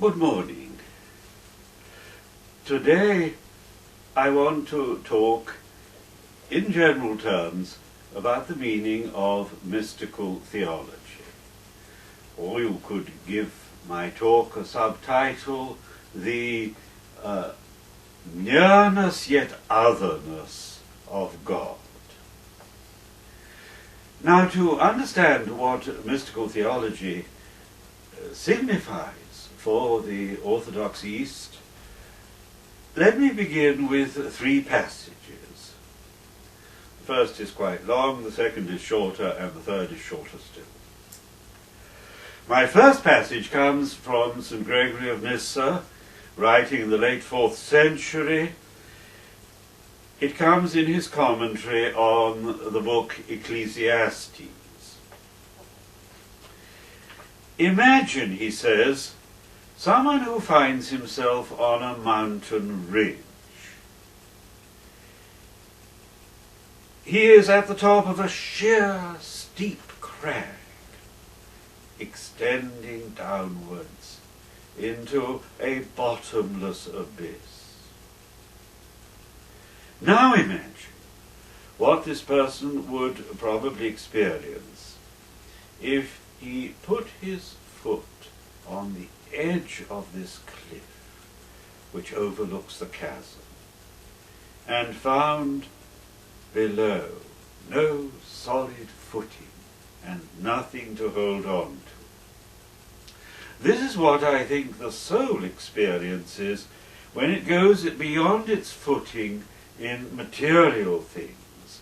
Good morning. Today I want to talk in general terms about the meaning of mystical theology. Or you could give my talk a subtitle, the nearness yet otherness of God. Now, to understand what mystical theology signifies for the Orthodox East, let me begin with three passages. The first is quite long, the second is shorter, and the third is shorter still. My first passage comes from St. Gregory of Nyssa, writing in the late 4th century. It comes in his commentary on the book Ecclesiastes. Imagine, he says, someone who finds himself on a mountain ridge. He is at the top of a sheer, steep crag, extending downwards into a bottomless abyss. Now imagine what this person would probably experience if he put his foot on the edge of this cliff which overlooks the chasm and found below no solid footing and nothing to hold on to. This is what I think the soul experiences when it goes beyond its footing in material things,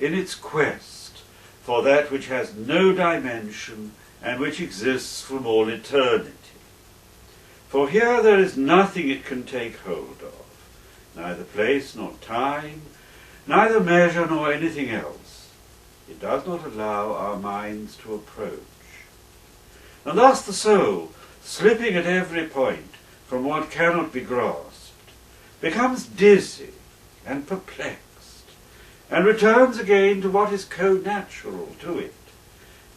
in its quest for that which has no dimension and which exists from all eternity. For here there is nothing it can take hold of, neither place nor time, neither measure nor anything else. It does not allow our minds to approach. And thus the soul, slipping at every point from what cannot be grasped, becomes dizzy and perplexed, and returns again to what is co-natural to it,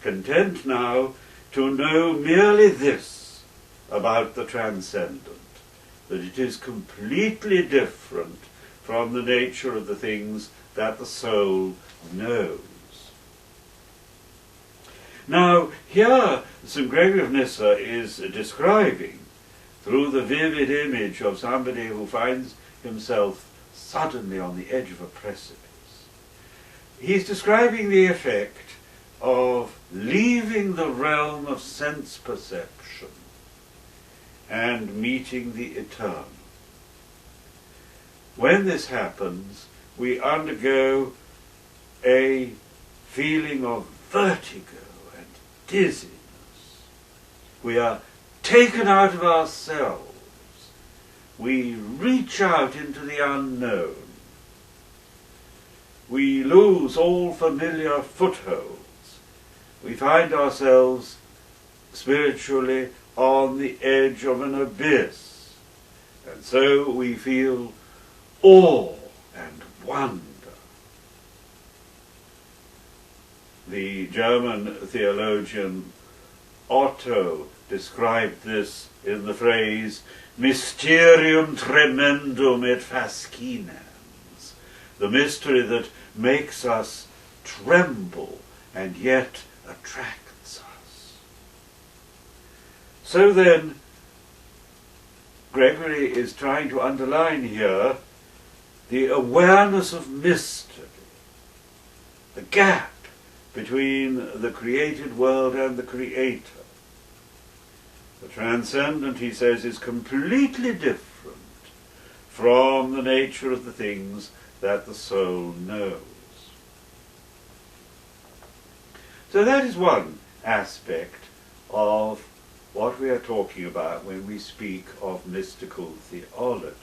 content now to know merely this about the transcendent, that it is completely different from the nature of the things that the soul knows. Now, here St. Gregory of Nyssa is describing, through the vivid image of somebody who finds himself suddenly on the edge of a precipice, he's describing the effect of leaving the realm of sense perception and meeting the eternal. When this happens, we undergo a feeling of vertigo and dizziness. We are taken out of ourselves. We reach out into the unknown. We lose all familiar footholds. We find ourselves spiritually on the edge of an abyss, and so we feel awe and wonder. The German theologian Otto described this in the phrase mysterium tremendum et fascinans, the mystery that makes us tremble and yet attracts us. So then, Gregory is trying to underline here the awareness of mystery, the gap between the created world and the Creator. The transcendent, he says, is completely different from the nature of the things that the soul knows. So that is one aspect of what we are talking about when we speak of mystical theology.